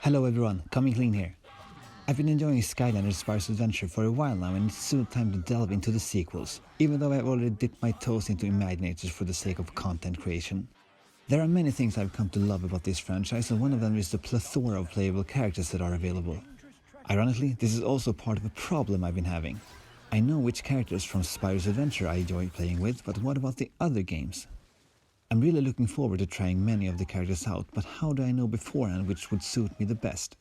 Hello everyone, Coming Clean here. I've been enjoying Skylanders Spyro's adventure for a while now, and it's soon time to delve into the sequels, even though I've already dipped my toes into Imaginators for the sake of content creation. There are many things I've come to love about this franchise, and one of them is the plethora of playable characters that are available. Ironically, this is also part of a problem I've been having. I know which characters from Spyro's adventure I enjoy playing with, but what about the other games? I'm really looking forward to trying many of the characters out, but how do I know beforehand which would suit me the best?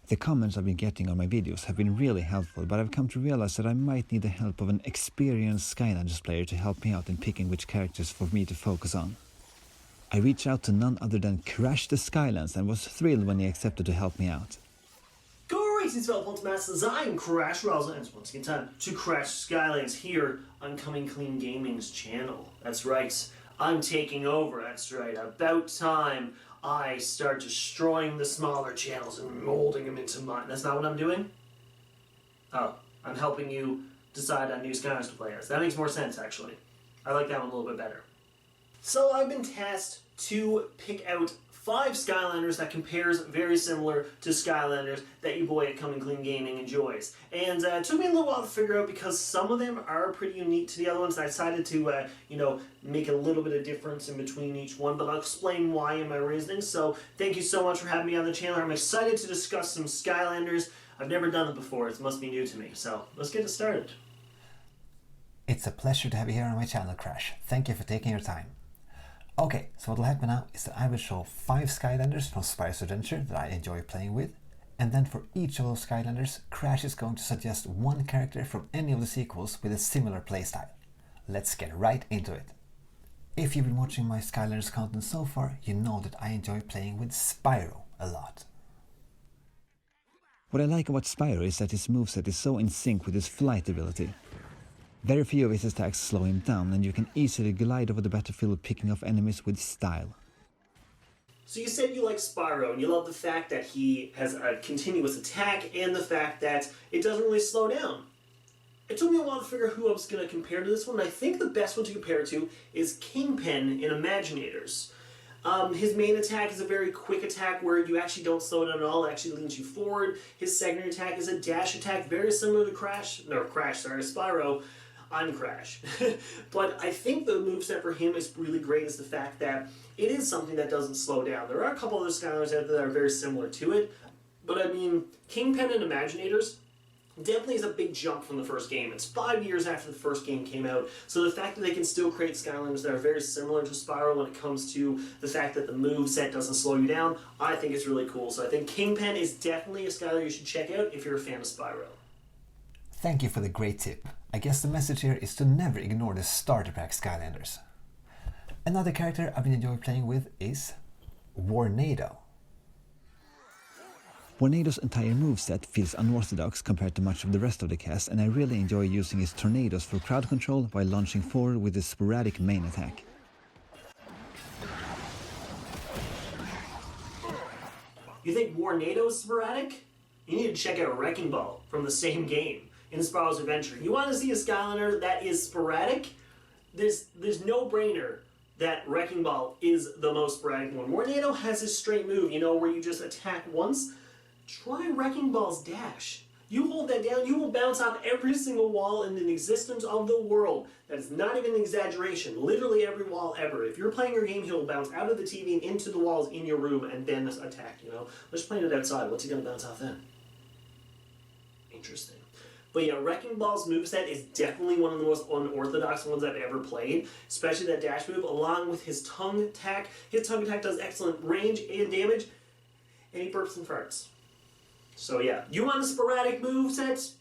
The comments I've been getting on my videos have been really helpful, but I've come to realize that I might need the help of an experienced Skylanders player to help me out in picking which characters for me to focus on. I reached out to none other than CrashTheSkylands and was thrilled when he accepted to help me out. Greetings, fellow Masters. I'm Crash Rouse, and it's once again time to CrashTheSkylands here on Coming Clean Gaming's channel. That's right, I'm taking over. That's right, about time I start destroying the smaller channels and molding them into mine. That's not what I'm doing? Oh, I'm helping you decide on new Skylanders to play as. That makes more sense, actually. I like that one a little bit better. So I've been tasked to pick out 5 Skylanders that compares very similar to Skylanders that your boy at Coming Clean Gaming enjoys. And it took me a little while to figure out because some of them are pretty unique to the other ones. I decided to, make a little bit of difference in between each one, but I'll explain why in my reasoning. So thank you so much for having me on the channel. I'm excited to discuss some Skylanders. I've never done it before. It must be new to me. So let's get it started. It's a pleasure to have you here on my channel, Crash. Thank you for taking your time. Okay, so what will happen now is that I will show 5 Skylanders from Spyro's adventure that I enjoy playing with, and then for each of those Skylanders, Crash is going to suggest one character from any of the sequels with a similar playstyle. Let's get right into it. If you've been watching my Skylanders content so far, you know that I enjoy playing with Spyro a lot. What I like about Spyro is that his moveset is so in sync with his flight ability. Very few of his attacks slow him down, and you can easily glide over the battlefield picking off enemies with style. So you said you like Spyro, and you love the fact that he has a continuous attack and the fact that it doesn't really slow down. It took me a while to figure out who I was going to compare to this one, and I think the best one to compare it to is Kingpin in Imaginators. His main attack is a very quick attack where you actually don't slow down at all, it actually leans you forward. His secondary attack is a dash attack, very similar to Spyro. I'm Crash. But I think the moveset for him is really great is the fact that it is something that doesn't slow down. There are a couple other Skylanders out there that are very similar to it, but I mean, Kingpin and Imaginators definitely is a big jump from the first game. It's 5 years after the first game came out, so the fact that they can still create Skylanders that are very similar to Spyro when it comes to the fact that the moveset doesn't slow you down, I think it's really cool. So I think Kingpin is definitely a Skylander you should check out if you're a fan of Spyro. Thank you for the great tip. I guess the message here is to never ignore the starter pack Skylanders. Another character I've been enjoying playing with is Warnado. Warnado's entire moveset feels unorthodox compared to much of the rest of the cast, and I really enjoy using his tornadoes for crowd control while launching forward with his sporadic main attack. You think Warnado is sporadic? You need to check out Wrecking Ball from the same game in Spyro's Adventure. You want to see a Skylander that is sporadic? There's no-brainer that Wrecking Ball is the most sporadic one. Warnado has his straight move, where you just attack once. Try Wrecking Ball's dash. You hold that down, you will bounce off every single wall in the existence of the world. That is not even an exaggeration. Literally every wall ever. If you're playing your game, he'll bounce out of the TV and into the walls in your room and then attack, Let's play it outside. What's he going to bounce off then? Interesting. But yeah, Wrecking Ball's moveset is definitely one of the most unorthodox ones I've ever played, especially that dash move, along with his tongue attack. His tongue attack does excellent range and damage, and he burps and farts. So yeah, you want a sporadic moveset?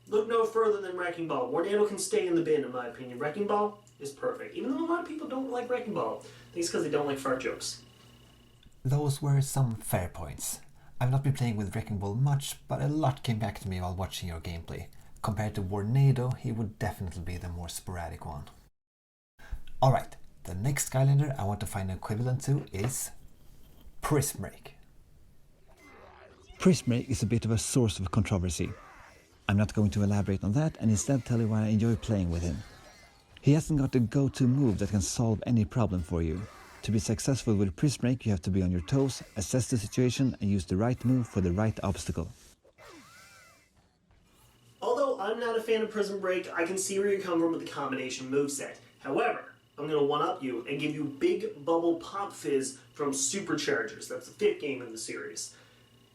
Look no further than Wrecking Ball. Warnado can stay in the bin, in my opinion. Wrecking Ball is perfect, even though a lot of people don't like Wrecking Ball. I think it's because they don't like fart jokes. Those were some fair points. I've not been playing with Wrecking Ball much, but a lot came back to me while watching your gameplay. Compared to Warnado, he would definitely be the more sporadic one. Alright, the next Skylander I want to find an equivalent to is Prism Break. Prism Break is a bit of a source of controversy. I'm not going to elaborate on that and instead tell you why I enjoy playing with him. He hasn't got a go-to move that can solve any problem for you. To be successful with Prism Break, you have to be on your toes, assess the situation, and use the right move for the right obstacle. Although I'm not a fan of Prism Break, I can see where you come from with the combination moveset. However, I'm going to one-up you and give you Big Bubble Pop Fizz from Superchargers. That's the 5th game in the series.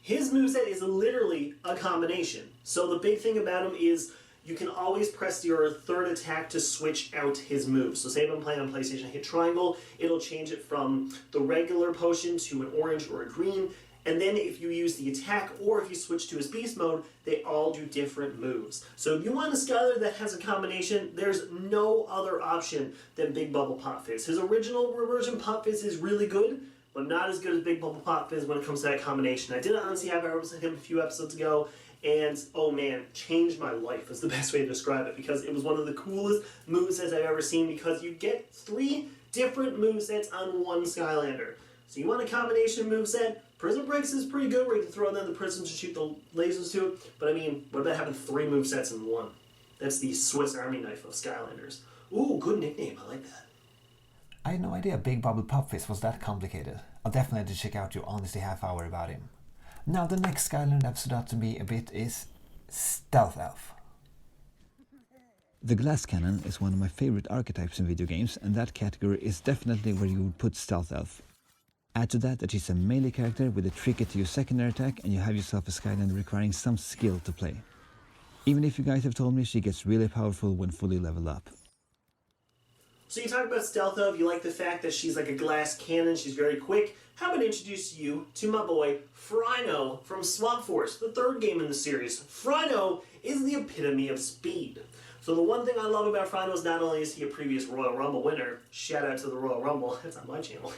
His moveset is literally a combination. So the big thing about him is you can always press your third attack to switch out his moves. So say if I'm playing on PlayStation, I hit triangle, it'll change it from the regular potion to an orange or a green. And then if you use the attack or if you switch to his beast mode, they all do different moves. So if you want a Skylander that has a combination, there's no other option than Big Bubble Pop Fizz. His original version Pop Fizz is really good, but not as good as Big Bubble Pop Fizz when it comes to that combination. I did honestly have arrows at him a few episodes ago, and oh man, changed my life is the best way to describe it, because it was one of the coolest movesets I've ever seen, because you get 3 different movesets on one Skylander. So you want a combination moveset? Prism Breaks is pretty good where you can throw down the prisms to shoot the lasers to, but I mean, what about having 3 movesets in one? That's the Swiss Army knife of Skylanders. Ooh, good nickname, I like that. I had no idea Big Bubble Pop Fizz was that complicated. I'll definitely have to check out your honesty half hour about him. Now the next Skylander that stood out to me a bit is Stealth Elf. The Glass Cannon is one of my favorite archetypes in video games, and that category is definitely where you would put Stealth Elf. Add to that she's a melee character with a tricky to use secondary attack, and you have yourself a Skylander requiring some skill to play. Even if you guys have told me she gets really powerful when fully leveled up. So you talk about Stealth Elf, you like the fact that she's like a glass cannon, she's very quick. How about introduce you to my boy, Frido from Swap Force, the 3rd game in the series. Frido is the epitome of speed. So the one thing I love about Frido is not only is he a previous Royal Rumble winner, shout out to the Royal Rumble, that's on my channel.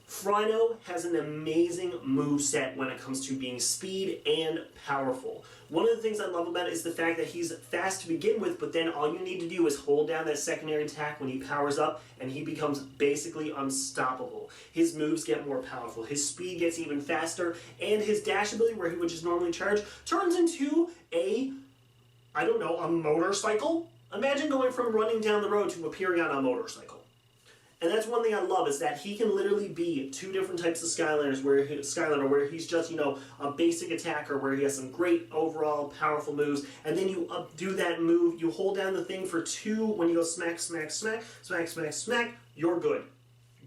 Frido has an amazing moveset when it comes to being speed and powerful. One of the things I love about it is the fact that he's fast to begin with, but then all you need to do is hold down that secondary attack when he powers up, and he becomes basically unstoppable. His moves get more powerful, his speed gets even faster, and his dash ability, where he would just normally charge, turns into a motorcycle? Imagine going from running down the road to appearing on a motorcycle. And that's one thing I love, is that he can literally be 2 different types of Skylanders, where he's just, a basic attacker, where he has some great overall powerful moves, and then you do that move, you hold down the thing for 2, when you go smack, smack, smack, smack, smack, smack, you're good.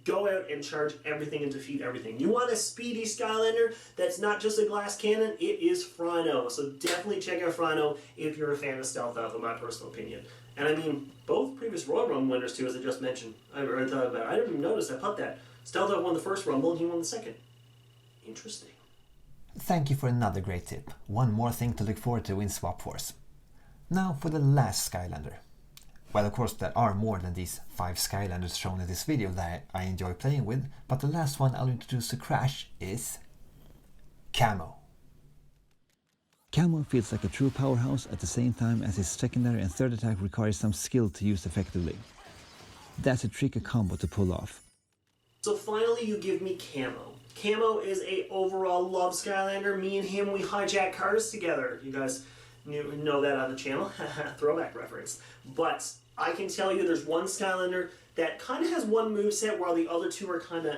Go out and charge everything and defeat everything. You want a speedy Skylander that's not just a glass cannon? It is Frido. So definitely check out Frido if you're a fan of Stealth Elf, in my personal opinion. And I mean, both previous Royal Rumble winners too, as I just mentioned. I didn't even notice I put that. Stealth Elf won the first Rumble and he won the second. Interesting. Thank you for another great tip. One more thing to look forward to in Swap Force. Now for the last Skylander. Well, of course, there are more than these 5 Skylanders shown in this video that I enjoy playing with, but the last one I'll introduce to Crash is Camo. Camo feels like a true powerhouse at the same time as his secondary and third attack requires some skill to use effectively. That's a tricky combo to pull off. So finally you give me Camo. Camo is a overall love Skylander. Me and him, we hijack cars together. You guys know that on the channel. Throwback reference. But I can tell you there's one Skylander that kind of has one moveset while the other 2 are kind of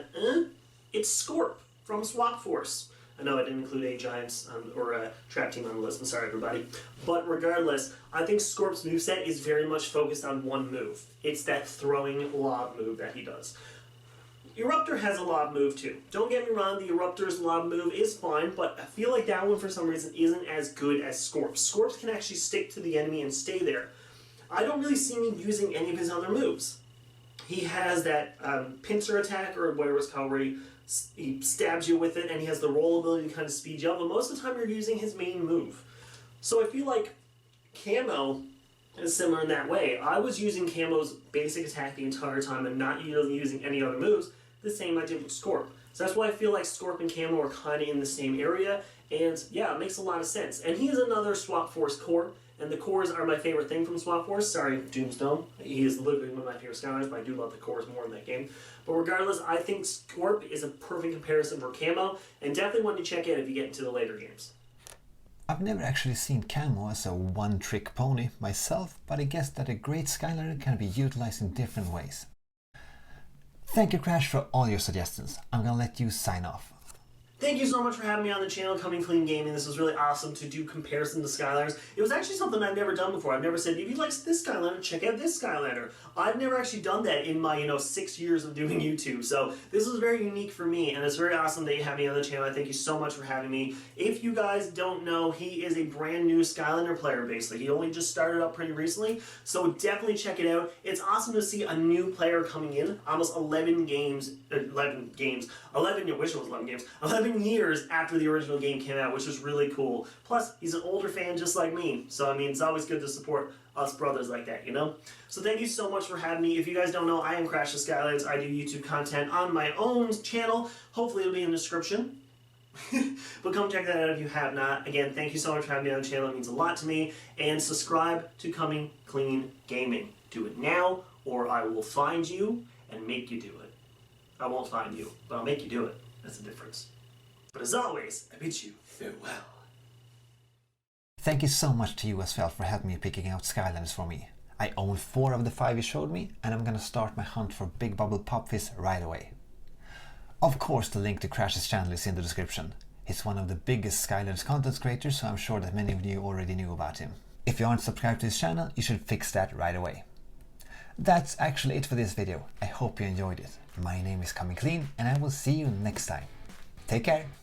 It's Scorp from Swap Force. I know I didn't include a Giants or a Trap Team on the list. I'm sorry, everybody. But regardless, I think Scorp's moveset is very much focused on one move. It's that throwing lob move that he does. Eruptor has a lob move too. Don't get me wrong, the Eruptor's lob move is fine, but I feel like that one for some reason isn't as good as Scorp's. Scorp's can actually stick to the enemy and stay there. I don't really see me using any of his other moves. He has that pincer attack, or whatever it's called, where he stabs you with it, and he has the roll ability to kind of speed you up, but most of the time you're using his main move. So I feel like Camo is similar in that way. I was using Camo's basic attack the entire time and not really using any other moves, the same I did with Scorp. So that's why I feel like Scorp and Camo are kind of in the same area, and yeah, it makes a lot of sense. And he is another Swap Force core, and the cores are my favorite thing from Swap Force. Sorry, Doomstone. He is literally one of my favorite Skylanders, but I do love the cores more in that game. But regardless, I think Scorp is a perfect comparison for Camo, and definitely one to check out if you get into the later games. I've never actually seen Camo as a one-trick pony myself, but I guess that a great Skylander can be utilized in different ways. Thank you, Crash, for all your suggestions. I'm gonna let you sign off. Thank you so much for having me on the channel, Coming Clean Gaming. This was really awesome to do comparison to Skylanders. It was actually something I've never done before. I've never said, if you like this Skylander, check out this Skylander. I've never actually done that in my, 6 years of doing YouTube. So this was very unique for me, and it's very awesome that you have me on the channel. I thank you so much for having me. If you guys don't know, he is a brand new Skylander player, basically. He only just started up pretty recently, so definitely check it out. It's awesome to see a new player coming in, almost 11 games, I wish it was 11 games, 11 years after the original game came out, which is really cool. Plus, he's an older fan just like me, so I mean, it's always good to support us brothers like that, So thank you so much for having me. If you guys don't know, I am CrashTheSkylands. I do YouTube content on my own channel. Hopefully it'll be in the description. But come check that out if you have not. Again, thank you so much for having me on the channel. It means a lot to me. And subscribe to Coming Clean Gaming. Do it now, or I will find you and make you do it. I won't find you, but I'll make you do it. That's the difference. But as always, I bid you farewell. Thank you so much to you as well for helping me picking out Skylanders for me. I own 4 of the 5 you showed me, and I'm gonna start my hunt for Big Bubble Pop Fizz right away. Of course, the link to Crash's channel is in the description. He's one of the biggest Skylanders content creators, so I'm sure that many of you already knew about him. If you aren't subscribed to his channel, you should fix that right away. That's actually it for this video. I hope you enjoyed it. My name is Coming Clean, and I will see you next time. Take care!